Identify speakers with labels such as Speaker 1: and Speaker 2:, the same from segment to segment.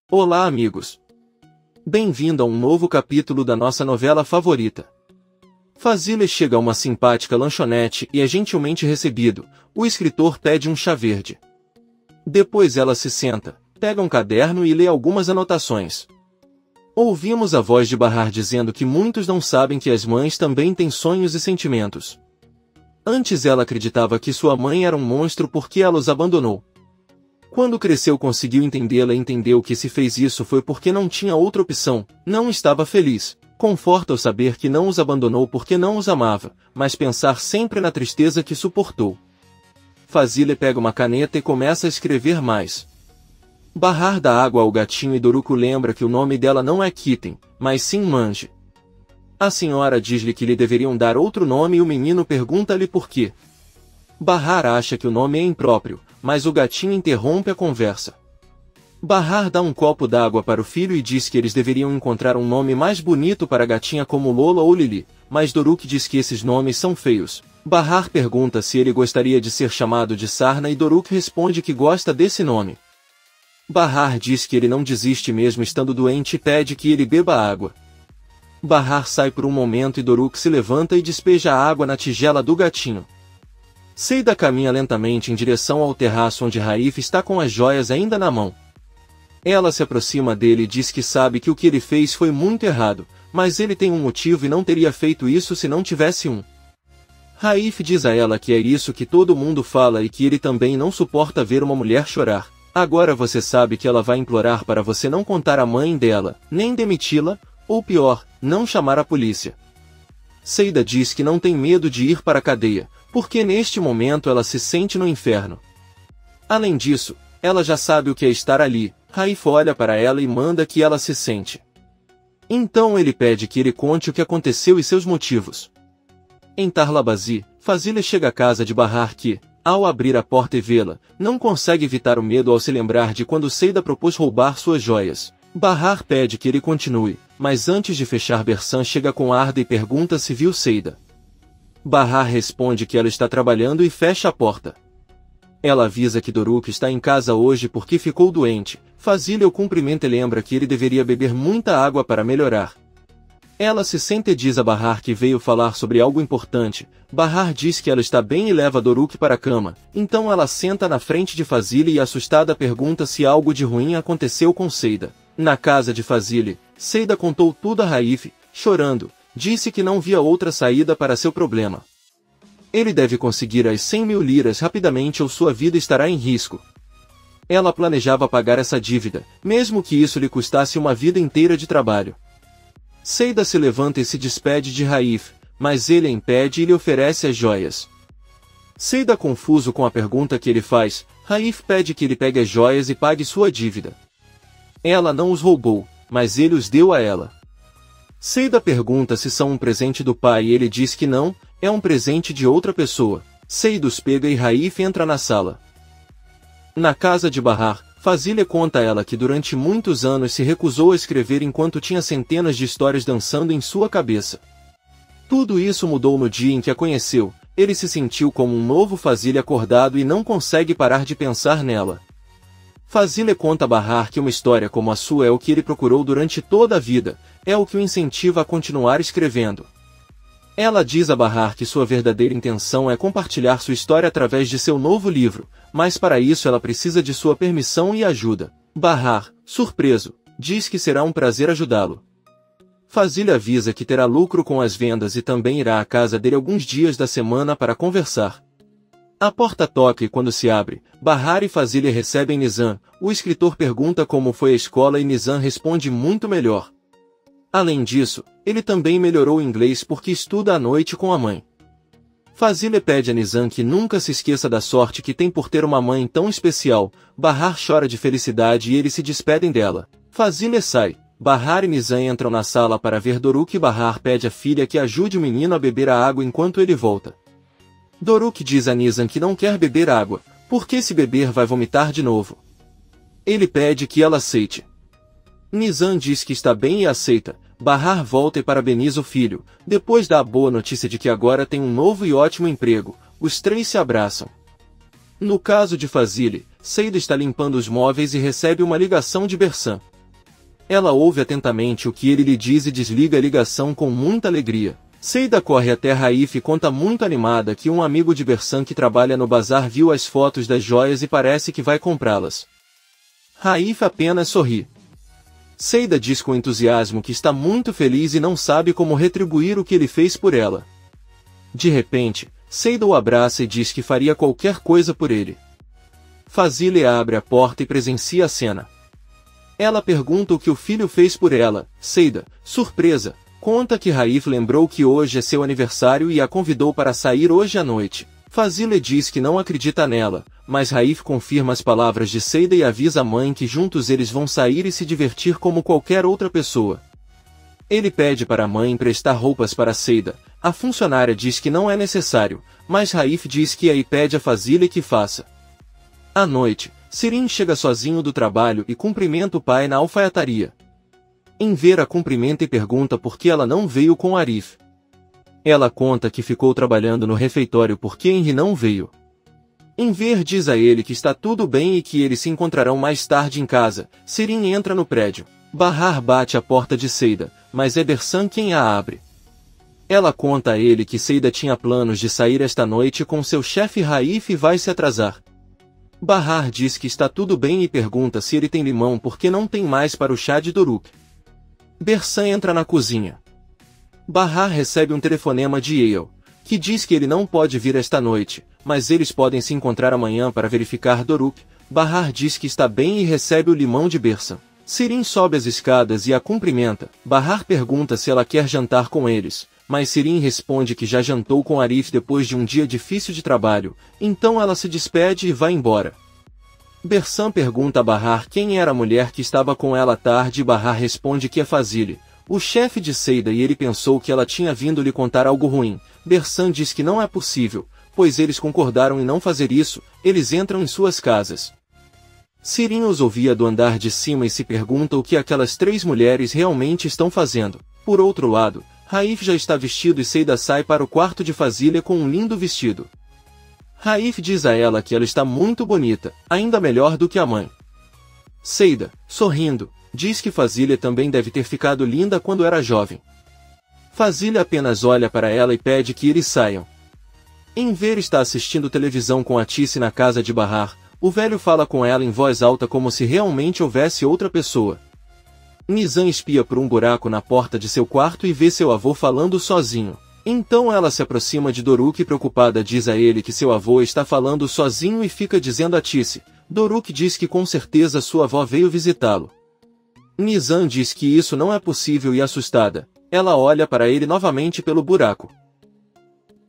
Speaker 1: Olá, amigos! Bem-vindo a um novo capítulo da nossa novela favorita. Fazile chega a uma simpática lanchonete e é gentilmente recebido. O escritor pede um chá verde. Depois ela se senta, pega um caderno e lê algumas anotações. Ouvimos a voz de Bahar dizendo que muitos não sabem que as mães também têm sonhos e sentimentos. Antes ela acreditava que sua mãe era um monstro porque ela os abandonou. Quando cresceu conseguiu entendê-la e entendeu que se fez isso foi porque não tinha outra opção, não estava feliz. Conforta-o saber que não os abandonou porque não os amava, mas pensar sempre na tristeza que suportou. Fazile pega uma caneta e começa a escrever mais. Bahar dá água ao gatinho e Doruko lembra que o nome dela não é Kitten, mas sim Manji. A senhora diz-lhe que lhe deveriam dar outro nome e o menino pergunta-lhe por quê. Bahar acha que o nome é impróprio, mas o gatinho interrompe a conversa. Bahar dá um copo d'água para o filho e diz que eles deveriam encontrar um nome mais bonito para a gatinha como Lola ou Lili, mas Doruko diz que esses nomes são feios. Bahar pergunta se ele gostaria de ser chamado de Sarna e Doruko responde que gosta desse nome. Bahar diz que ele não desiste mesmo estando doente e pede que ele beba água. Bahar sai por um momento e Doruko se levanta e despeja a água na tigela do gatinho. Seida caminha lentamente em direção ao terraço onde Raif está com as joias ainda na mão. Ela se aproxima dele e diz que sabe que o que ele fez foi muito errado, mas ele tem um motivo e não teria feito isso se não tivesse um. Raif diz a ela que é isso que todo mundo fala e que ele também não suporta ver uma mulher chorar. Agora você sabe que ela vai implorar para você não contar à mãe dela, nem demiti-la, ou pior, não chamar a polícia. Seida diz que não tem medo de ir para a cadeia, porque neste momento ela se sente no inferno. Além disso, ela já sabe o que é estar ali. Raif olha para ela e manda que ela se sente. Então ele pede que ele conte o que aconteceu e seus motivos. Em Tarlabazi, Fazile chega à casa de Bahar que, ao abrir a porta e vê-la, não consegue evitar o medo ao se lembrar de quando Seida propôs roubar suas joias. Bahar pede que ele continue, mas antes de fechar Bersan chega com Arda e pergunta se viu Seida. Bahar responde que ela está trabalhando e fecha a porta. Ela avisa que Doruko está em casa hoje porque ficou doente. Fazile o cumprimenta e lembra que ele deveria beber muita água para melhorar. Ela se sente e diz a Bahar que veio falar sobre algo importante. Bahar diz que ela está bem e leva Doruko para a cama. Então ela senta na frente de Fazile e assustada pergunta se algo de ruim aconteceu com Seida. Na casa de Fazile, Seida contou tudo a Raif, chorando. Disse que não via outra saída para seu problema. Ele deve conseguir as 100.000 liras rapidamente ou sua vida estará em risco. Ela planejava pagar essa dívida, mesmo que isso lhe custasse uma vida inteira de trabalho. Seida se levanta e se despede de Raif, mas ele a impede e lhe oferece as joias. Seida confuso com a pergunta que ele faz, Raif pede que ele pegue as joias e pague sua dívida. Ela não os roubou, mas ele os deu a ela. Seida pergunta se são um presente do pai e ele diz que não, é um presente de outra pessoa. Seida os pega e Raif entra na sala. Na casa de Bahar, Fazile conta a ela que durante muitos anos se recusou a escrever enquanto tinha centenas de histórias dançando em sua cabeça. Tudo isso mudou no dia em que a conheceu, ele se sentiu como um novo Fazile acordado e não consegue parar de pensar nela. Fazile conta a Bahar que uma história como a sua é o que ele procurou durante toda a vida, é o que o incentiva a continuar escrevendo. Ela diz a Bahar que sua verdadeira intenção é compartilhar sua história através de seu novo livro, mas para isso ela precisa de sua permissão e ajuda. Bahar, surpreso, diz que será um prazer ajudá-lo. Fazile avisa que terá lucro com as vendas e também irá à casa dele alguns dias da semana para conversar. A porta toca e quando se abre, Bahar e Fazile recebem Nizam. O escritor pergunta como foi a escola e Nizam responde muito melhor. Além disso, ele também melhorou o inglês porque estuda à noite com a mãe. Fazile pede a Nizam que nunca se esqueça da sorte que tem por ter uma mãe tão especial. Bahar chora de felicidade e eles se despedem dela. Fazile sai. Bahar e Nizam entram na sala para ver Doruko e Bahar pede à filha que ajude o menino a beber a água enquanto ele volta. Doruko diz a Nizam que não quer beber água, porque se beber vai vomitar de novo. Ele pede que ela aceite. Nizam diz que está bem e aceita. Bahar volta e parabeniza o filho, depois dá a boa notícia de que agora tem um novo e ótimo emprego. Os três se abraçam. No caso de Fazile, Seida está limpando os móveis e recebe uma ligação de Bersan. Ela ouve atentamente o que ele lhe diz e desliga a ligação com muita alegria. Seida corre até Raif e conta muito animada que um amigo de Bersan que trabalha no bazar viu as fotos das joias e parece que vai comprá-las. Raif apenas sorri. Seida diz com entusiasmo que está muito feliz e não sabe como retribuir o que ele fez por ela. De repente, Seida o abraça e diz que faria qualquer coisa por ele. Fazile abre a porta e presencia a cena. Ela pergunta o que o filho fez por ela. Seida, surpresa, conta que Raif lembrou que hoje é seu aniversário e a convidou para sair hoje à noite. Fazile diz que não acredita nela, mas Raif confirma as palavras de Seida e avisa a mãe que juntos eles vão sair e se divertir como qualquer outra pessoa. Ele pede para a mãe emprestar roupas para Seida. A funcionária diz que não é necessário, mas Raif diz que aí pede a Fazile que faça. À noite, Sirin chega sozinho do trabalho e cumprimenta o pai na alfaiataria. Enver a cumprimenta e pergunta por que ela não veio com Arif. Ela conta que ficou trabalhando no refeitório porque Henri não veio. Enver diz a ele que está tudo bem e que eles se encontrarão mais tarde em casa. Sirin entra no prédio. Bahar bate a porta de Seida, mas é Bersan quem a abre. Ela conta a ele que Seida tinha planos de sair esta noite com seu chefe Raif e vai se atrasar. Bahar diz que está tudo bem e pergunta se ele tem limão porque não tem mais para o chá de Doruk. Bersan entra na cozinha. Bahar recebe um telefonema de Eyal, que diz que ele não pode vir esta noite, mas eles podem se encontrar amanhã para verificar Doruk. Bahar diz que está bem e recebe o limão de Bersan. Sirin sobe as escadas e a cumprimenta. Bahar pergunta se ela quer jantar com eles, mas Sirin responde que já jantou com Arif depois de um dia difícil de trabalho, então ela se despede e vai embora. Bersan pergunta a Bahar quem era a mulher que estava com ela à tarde e Bahar responde que é Fazile, o chefe de Seida, e ele pensou que ela tinha vindo lhe contar algo ruim. Bersan diz que não é possível, pois eles concordaram em não fazer isso. Eles entram em suas casas. Sirin os ouvia do andar de cima e se pergunta o que aquelas três mulheres realmente estão fazendo. Por outro lado, Raif já está vestido e Seida sai para o quarto de Fazile com um lindo vestido. Raif diz a ela que ela está muito bonita, ainda melhor do que a mãe. Seida, sorrindo, diz que Fazile também deve ter ficado linda quando era jovem. Fazile apenas olha para ela e pede que eles saiam. Enver está assistindo televisão com Atice na casa de Bahar. O velho fala com ela em voz alta como se realmente houvesse outra pessoa. Nizam espia por um buraco na porta de seu quarto e vê seu avô falando sozinho. Então ela se aproxima de Doruk e preocupada diz a ele que seu avô está falando sozinho e fica dizendo a Atice. Doruk diz que com certeza sua avó veio visitá-lo. Nizam diz que isso não é possível e assustada, ela olha para ele novamente pelo buraco.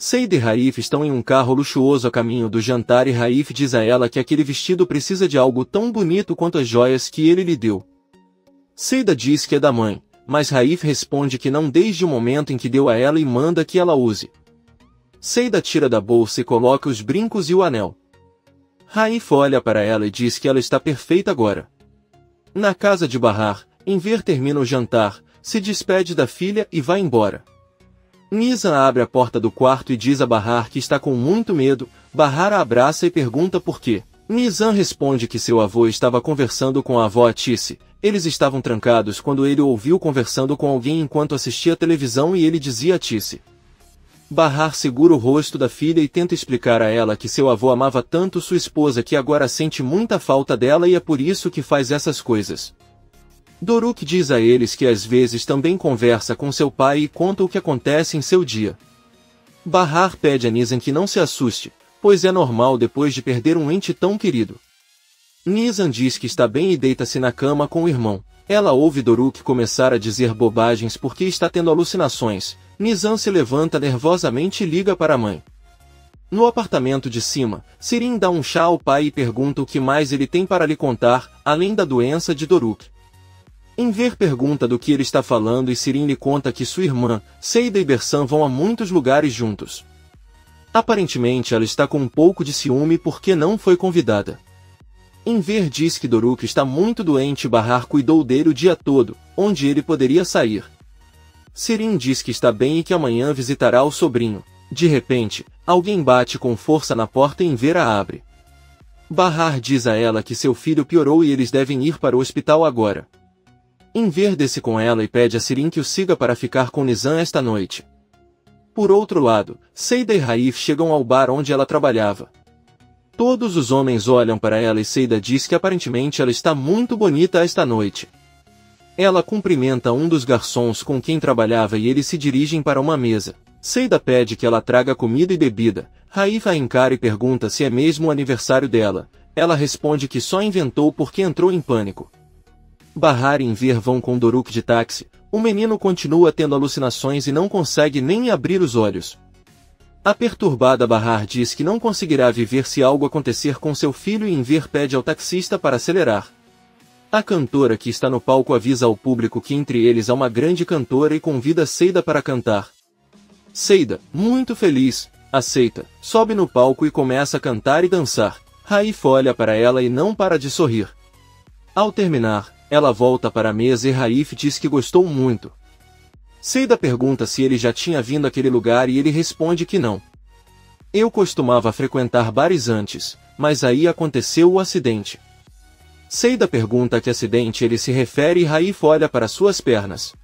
Speaker 1: Seida e Raif estão em um carro luxuoso a caminho do jantar e Raif diz a ela que aquele vestido precisa de algo tão bonito quanto as joias que ele lhe deu. Seida diz que é da mãe, mas Raif responde que não desde o momento em que deu a ela e manda que ela use. Seida tira da bolsa e coloca os brincos e o anel. Raif olha para ela e diz que ela está perfeita agora. Na casa de Bahar, Enver termina o jantar, se despede da filha e vai embora. Nizam abre a porta do quarto e diz a Bahar que está com muito medo. Bahar a abraça e pergunta por quê. Nizam responde que seu avô estava conversando com a avó Atice. Eles estavam trancados quando ele o ouviu conversando com alguém enquanto assistia televisão e ele dizia a Atice. Bahar segura o rosto da filha e tenta explicar a ela que seu avô amava tanto sua esposa que agora sente muita falta dela e é por isso que faz essas coisas. Doruk diz a eles que às vezes também conversa com seu pai e conta o que acontece em seu dia. Bahar pede a Nizam que não se assuste, pois é normal depois de perder um ente tão querido. Nizam diz que está bem e deita-se na cama com o irmão. Ela ouve Doruk começar a dizer bobagens porque está tendo alucinações. Nizam se levanta nervosamente e liga para a mãe. No apartamento de cima, Sirin dá um chá ao pai e pergunta o que mais ele tem para lhe contar, além da doença de Doruk. Enver pergunta do que ele está falando e Sirin lhe conta que sua irmã, Seida e Bersan vão a muitos lugares juntos. Aparentemente ela está com um pouco de ciúme porque não foi convidada. Enver diz que Doruk está muito doente e Bahar cuidou dele o dia todo, onde ele poderia sair. Sirin diz que está bem e que amanhã visitará o sobrinho. De repente, alguém bate com força na porta e Enver a abre. Bahar diz a ela que seu filho piorou e eles devem ir para o hospital agora. Enver desce com ela e pede a Sirin que o siga para ficar com Nizam esta noite. Por outro lado, Seida e Raif chegam ao bar onde ela trabalhava. Todos os homens olham para ela e Seida diz que aparentemente ela está muito bonita esta noite. Ela cumprimenta um dos garçons com quem trabalhava e eles se dirigem para uma mesa. Seida pede que ela traga comida e bebida. Raif a encara e pergunta se é mesmo o aniversário dela. Ela responde que só inventou porque entrou em pânico. Bahar e Enver vão com Doruk de táxi. O menino continua tendo alucinações e não consegue nem abrir os olhos. A perturbada Bahar diz que não conseguirá viver se algo acontecer com seu filho e Enver pede ao taxista para acelerar. A cantora que está no palco avisa ao público que entre eles há uma grande cantora e convida Seida para cantar. Seida, muito feliz, aceita, sobe no palco e começa a cantar e dançar. Raif olha para ela e não para de sorrir. Ao terminar, ela volta para a mesa e Raif diz que gostou muito. Seida pergunta se ele já tinha vindo àquele lugar e ele responde que não. Eu costumava frequentar bares antes, mas aí aconteceu o acidente. Seida pergunta a que acidente ele se refere e Raif olha para suas pernas.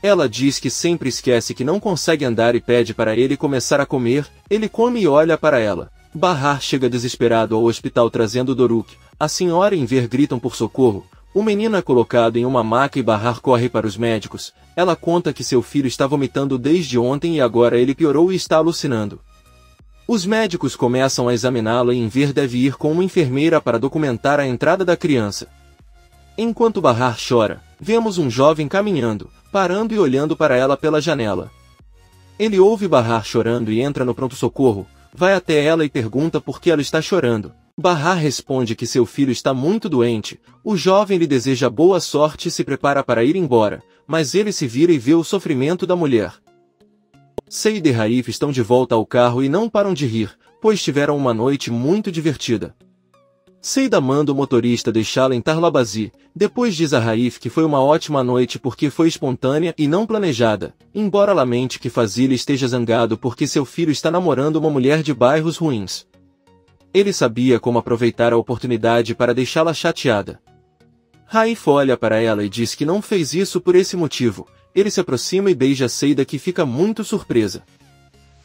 Speaker 1: Ela diz que sempre esquece que não consegue andar e pede para ele começar a comer. Ele come e olha para ela. Bahar chega desesperado ao hospital trazendo Doruk. A senhora e Enver gritam por socorro. O menino é colocado em uma maca e Bahar corre para os médicos. Ela conta que seu filho está vomitando desde ontem e agora ele piorou e está alucinando. Os médicos começam a examiná-lo e Enver deve ir com uma enfermeira para documentar a entrada da criança. Enquanto Bahar chora, vemos um jovem caminhando, parando e olhando para ela pela janela. Ele ouve Bahar chorando e entra no pronto-socorro, vai até ela e pergunta por que ela está chorando. Bahar responde que seu filho está muito doente. O jovem lhe deseja boa sorte e se prepara para ir embora, mas ele se vira e vê o sofrimento da mulher. Seida e Raif estão de volta ao carro e não param de rir, pois tiveram uma noite muito divertida. Seida manda o motorista deixá-la em Tarlabazi, depois diz a Raif que foi uma ótima noite porque foi espontânea e não planejada, embora lamente que Fazil esteja zangado porque seu filho está namorando uma mulher de bairros ruins. Ele sabia como aproveitar a oportunidade para deixá-la chateada. Raif olha para ela e diz que não fez isso por esse motivo. Ele se aproxima e beija Seida que fica muito surpresa.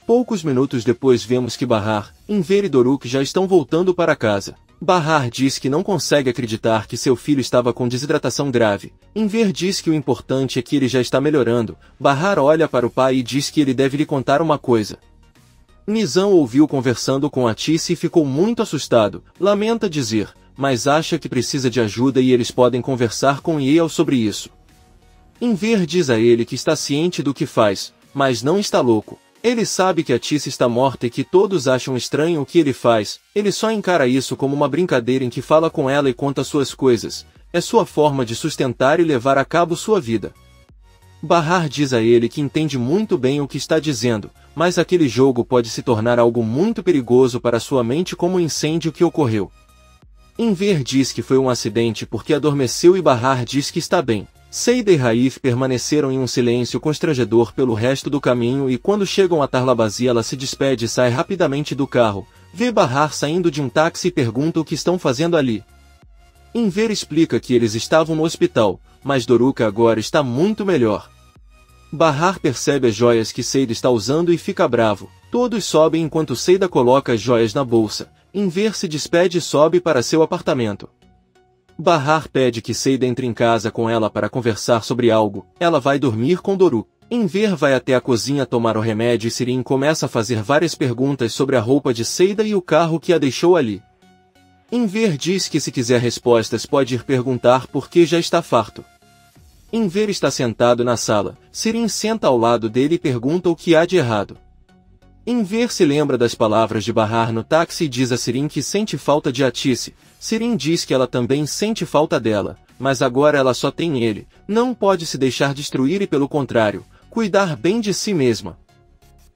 Speaker 1: Poucos minutos depois vemos que Bahar, Enver e Doruk já estão voltando para casa. Bahar diz que não consegue acreditar que seu filho estava com desidratação grave. Enver diz que o importante é que ele já está melhorando. Bahar olha para o pai e diz que ele deve lhe contar uma coisa. Nizam ouviu conversando com Atice e ficou muito assustado. Lamenta dizer, mas acha que precisa de ajuda e eles podem conversar com Yale sobre isso. Enver diz a ele que está ciente do que faz, mas não está louco. Ele sabe que Atice está morta e que todos acham estranho o que ele faz. Ele só encara isso como uma brincadeira em que fala com ela e conta suas coisas. É sua forma de sustentar e levar a cabo sua vida. Bahar diz a ele que entende muito bem o que está dizendo, mas aquele jogo pode se tornar algo muito perigoso para sua mente como o incêndio que ocorreu. Enver diz que foi um acidente porque adormeceu e Bahar diz que está bem. Seida e Raif permaneceram em um silêncio constrangedor pelo resto do caminho e quando chegam a Tarlabazi ela se despede e sai rapidamente do carro. Vê Bahar saindo de um táxi e pergunta o que estão fazendo ali. Enver explica que eles estavam no hospital, mas Doruk agora está muito melhor. Bahar percebe as joias que Seida está usando e fica bravo. Todos sobem enquanto Seida coloca as joias na bolsa. Enver se despede e sobe para seu apartamento. Bahar pede que Seida entre em casa com ela para conversar sobre algo. Ela vai dormir com Doruk. Enver vai até a cozinha tomar o remédio e Sirin começa a fazer várias perguntas sobre a roupa de Seida e o carro que a deixou ali. Enver diz que se quiser respostas pode ir perguntar porque já está farto. Enver está sentado na sala. Sirin senta ao lado dele e pergunta o que há de errado. Enver se lembra das palavras de Bahar no táxi e diz a Sirin que sente falta de Atice. Sirin diz que ela também sente falta dela, mas agora ela só tem ele. Não pode se deixar destruir e pelo contrário, cuidar bem de si mesma.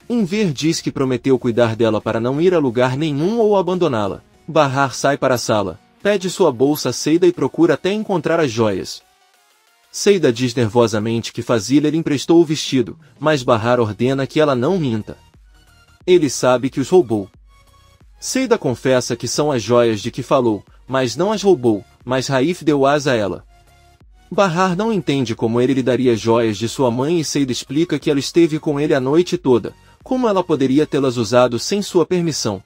Speaker 1: Enver diz que prometeu cuidar dela para não ir a lugar nenhum ou abandoná-la. Bahar sai para a sala, pede sua bolsa a Seida e procura até encontrar as joias. Seida diz nervosamente que Fazil lhe emprestou o vestido, mas Bahar ordena que ela não minta. Ele sabe que os roubou. Seida confessa que são as joias de que falou, mas não as roubou, mas Raif deu asa a ela. Bahar não entende como ele lhe daria joias de sua mãe e Seida explica que ela esteve com ele a noite toda, como ela poderia tê-las usado sem sua permissão.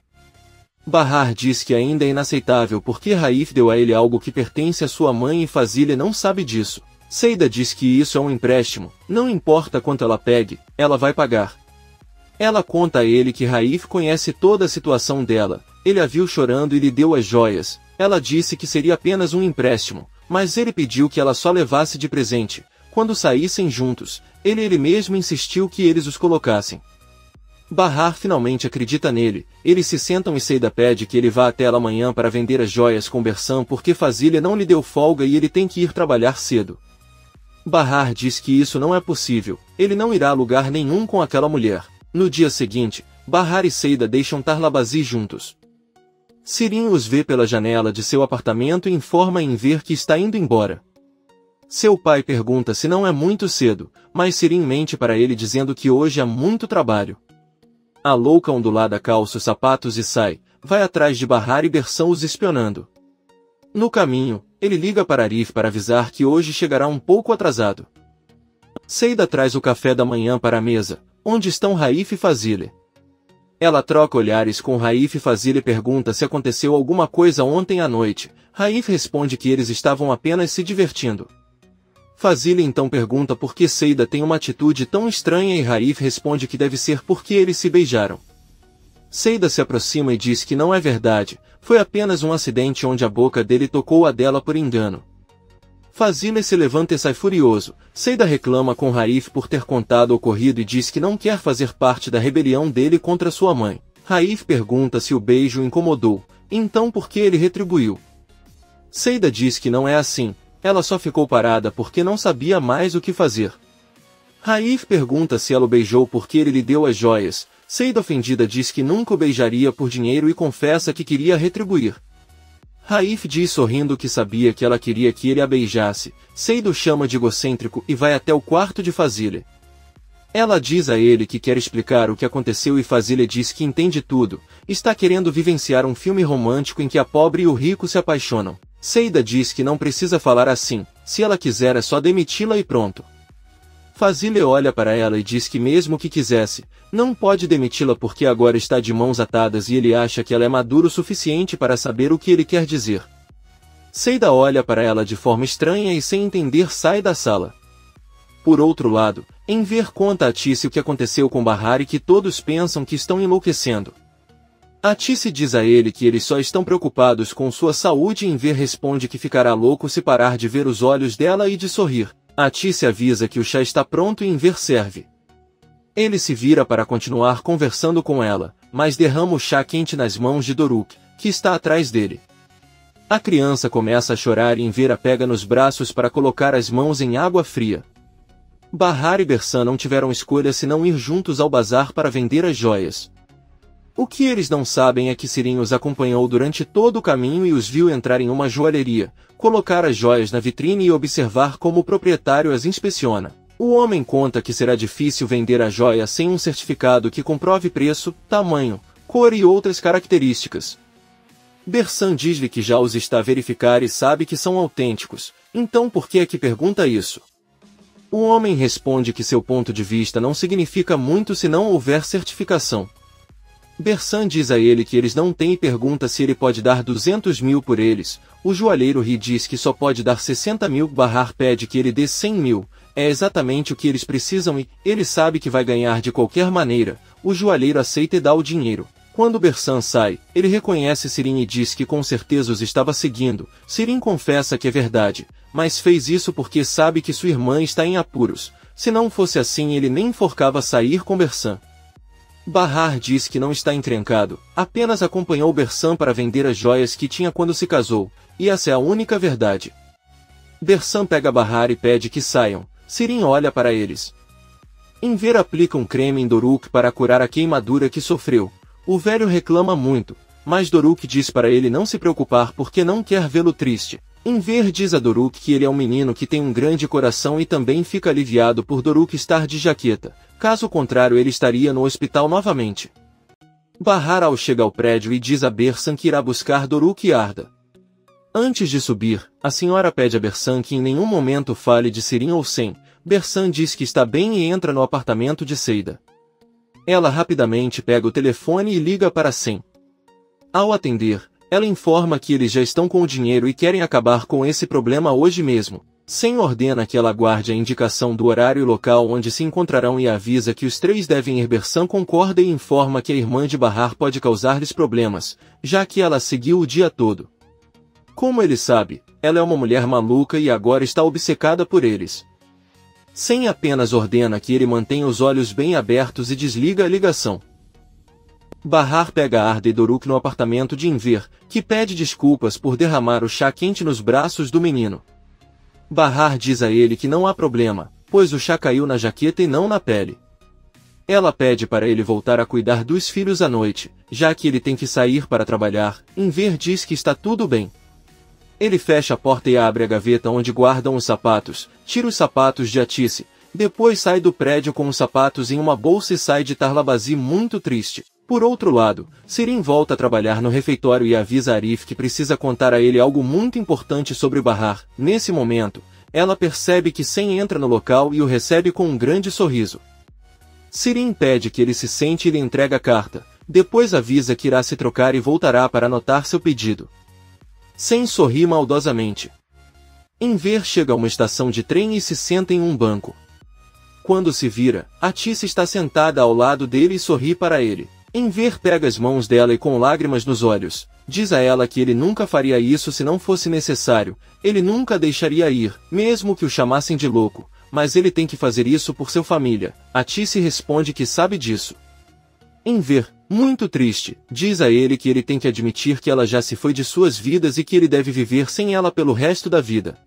Speaker 1: Bahar diz que ainda é inaceitável porque Raif deu a ele algo que pertence à sua mãe e Fazile não sabe disso. Seida diz que isso é um empréstimo, não importa quanto ela pegue, ela vai pagar. Ela conta a ele que Raif conhece toda a situação dela, ele a viu chorando e lhe deu as joias. Ela disse que seria apenas um empréstimo, mas ele pediu que ela só levasse de presente. Quando saíssem juntos, ele mesmo insistiu que eles os colocassem. Bahar finalmente acredita nele, eles se sentam e Seida pede que ele vá até ela amanhã para vender as joias com Bersan porque Fazile não lhe deu folga e ele tem que ir trabalhar cedo. Bahar diz que isso não é possível, ele não irá a lugar nenhum com aquela mulher. No dia seguinte, Bahar e Seida deixam Tarlabazi juntos. Sirin os vê pela janela de seu apartamento e informa em ver que está indo embora. Seu pai pergunta se não é muito cedo, mas Sirin mente para ele dizendo que hoje há muito trabalho. A louca ondulada calça os sapatos e sai, vai atrás de Bahar e Bersan os espionando. No caminho, ele liga para Arif para avisar que hoje chegará um pouco atrasado. Seida traz o café da manhã para a mesa, onde estão Raif e Fazile. Ela troca olhares com Raif e Fazile pergunta se aconteceu alguma coisa ontem à noite. Raif responde que eles estavam apenas se divertindo. Fazile então pergunta por que Seida tem uma atitude tão estranha e Raif responde que deve ser porque eles se beijaram. Seida se aproxima e diz que não é verdade, foi apenas um acidente onde a boca dele tocou a dela por engano. Fazile se levanta e sai furioso. Seida reclama com Raif por ter contado o ocorrido e diz que não quer fazer parte da rebelião dele contra sua mãe. Raif pergunta se o beijo o incomodou, então por que ele retribuiu. Seida diz que não é assim, ela só ficou parada porque não sabia mais o que fazer. Raif pergunta se ela o beijou porque ele lhe deu as joias. Seida ofendida diz que nunca o beijaria por dinheiro e confessa que queria retribuir. Raif diz sorrindo que sabia que ela queria que ele a beijasse. Seida o chama de egocêntrico e vai até o quarto de Fazile. Ela diz a ele que quer explicar o que aconteceu e Fazile diz que entende tudo, está querendo vivenciar um filme romântico em que a pobre e o rico se apaixonam. Seida diz que não precisa falar assim, se ela quiser é só demiti-la e pronto. Fazile olha para ela e diz que mesmo que quisesse, não pode demiti-la porque agora está de mãos atadas e ele acha que ela é madura o suficiente para saber o que ele quer dizer. Seida olha para ela de forma estranha e sem entender sai da sala. Por outro lado, Enver conta a Tice o que aconteceu com Bahar e que todos pensam que estão enlouquecendo. A Tice diz a ele que eles só estão preocupados com sua saúde e Enver responde que ficará louco se parar de ver os olhos dela e de sorrir. A Tice avisa que o chá está pronto e Enver serve. Ele se vira para continuar conversando com ela, mas derrama o chá quente nas mãos de Doruk, que está atrás dele. A criança começa a chorar e Enver a pega nos braços para colocar as mãos em água fria. Bahar e Bersan não tiveram escolha senão ir juntos ao bazar para vender as joias. O que eles não sabem é que Sirin os acompanhou durante todo o caminho e os viu entrar em uma joalheria, colocar as joias na vitrine e observar como o proprietário as inspeciona. O homem conta que será difícil vender a joia sem um certificado que comprove preço, tamanho, cor e outras características. Bersan diz-lhe que já os está a verificar e sabe que são autênticos, então por que é que pergunta isso? O homem responde que seu ponto de vista não significa muito se não houver certificação. Bersan diz a ele que eles não têm e pergunta se ele pode dar 200 mil por eles. O joalheiro ri e diz que só pode dar 60 mil. Bahar pede que ele dê 100 mil. É exatamente o que eles precisam e ele sabe que vai ganhar de qualquer maneira. O joalheiro aceita e dá o dinheiro. Quando Bersan sai, ele reconhece Sirin e diz que com certeza os estava seguindo. Sirin confessa que é verdade, mas fez isso porque sabe que sua irmã está em apuros. Se não fosse assim ele nem enforcava sair com Bersan. Bahar diz que não está encrencado, apenas acompanhou Bersan para vender as joias que tinha quando se casou, e essa é a única verdade. Bersan pega Bahar e pede que saiam. Sirin olha para eles. Enver aplica um creme em Doruk para curar a queimadura que sofreu. O velho reclama muito, mas Doruk diz para ele não se preocupar porque não quer vê-lo triste. Enver diz a Doruk que ele é um menino que tem um grande coração e também fica aliviado por Doruk estar de jaqueta, caso contrário ele estaria no hospital novamente. Bahar chega ao prédio e diz a Bersan que irá buscar Doruk e Arda. Antes de subir, a senhora pede a Bersan que em nenhum momento fale de Sirin ou Sen. Bersan diz que está bem e entra no apartamento de Seida. Ela rapidamente pega o telefone e liga para Sen. Ao atender, ela informa que eles já estão com o dinheiro e querem acabar com esse problema hoje mesmo. Sen ordena que ela guarde a indicação do horário e local onde se encontrarão e avisa que os três devem ir. Bersan concorda e informa que a irmã de Bahar pode causar-lhes problemas, já que ela seguiu o dia todo. Como ele sabe, ela é uma mulher maluca e agora está obcecada por eles. Sen apenas ordena que ele mantenha os olhos bem abertos e desliga a ligação. Bahar pega Arda e Doruk no apartamento de Enver, que pede desculpas por derramar o chá quente nos braços do menino. Bahar diz a ele que não há problema, pois o chá caiu na jaqueta e não na pele. Ela pede para ele voltar a cuidar dos filhos à noite, já que ele tem que sair para trabalhar. Enver diz que está tudo bem. Ele fecha a porta e abre a gaveta onde guardam os sapatos, tira os sapatos de Atice, depois sai do prédio com os sapatos em uma bolsa e sai de Tarlabazi muito triste. Por outro lado, Sirin volta a trabalhar no refeitório e avisa Arif que precisa contar a ele algo muito importante sobre Bahar. Nesse momento, ela percebe que Sen entra no local e o recebe com um grande sorriso. Sirin pede que ele se sente e lhe entrega a carta, depois avisa que irá se trocar e voltará para anotar seu pedido. Sen sorri maldosamente. Enver chega a uma estação de trem e se senta em um banco. Quando se vira, Atice está sentada ao lado dele e sorri para ele. Enver pega as mãos dela e com lágrimas nos olhos, diz a ela que ele nunca faria isso se não fosse necessário, ele nunca deixaria ir, mesmo que o chamassem de louco, mas ele tem que fazer isso por sua família. Atice responde que sabe disso. Enver, muito triste, diz a ele que ele tem que admitir que ela já se foi de suas vidas e que ele deve viver sem ela pelo resto da vida.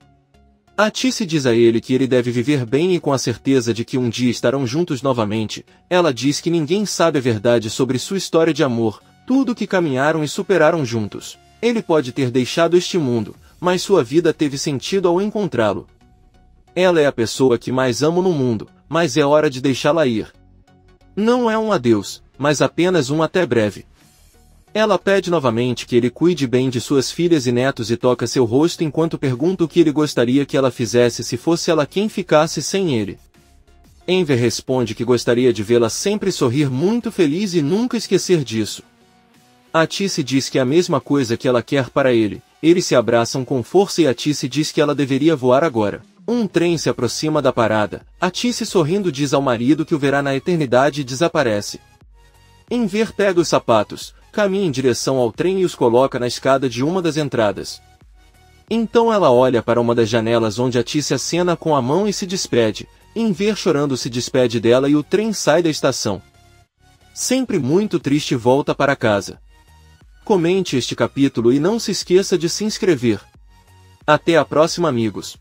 Speaker 1: Atice diz a ele que ele deve viver bem e com a certeza de que um dia estarão juntos novamente. Ela diz que ninguém sabe a verdade sobre sua história de amor, tudo que caminharam e superaram juntos. Ele pode ter deixado este mundo, mas sua vida teve sentido ao encontrá-lo. Ela é a pessoa que mais amo no mundo, mas é hora de deixá-la ir. Não é um adeus, mas apenas um até breve. Ela pede novamente que ele cuide bem de suas filhas e netos e toca seu rosto enquanto pergunta o que ele gostaria que ela fizesse se fosse ela quem ficasse sem ele. Enver responde que gostaria de vê-la sempre sorrir muito feliz e nunca esquecer disso. Atice diz que é a mesma coisa que ela quer para ele. Eles se abraçam com força e Atice diz que ela deveria voar agora. Um trem se aproxima da parada. Atice sorrindo diz ao marido que o verá na eternidade e desaparece. Enver pega os sapatos, caminha em direção ao trem e os coloca na escada de uma das entradas. Então ela olha para uma das janelas onde Atice acena com a mão e se despede. Enver chorando se despede dela e o trem sai da estação. Sempre muito triste volta para casa. Comente este capítulo e não se esqueça de se inscrever. Até a próxima, amigos.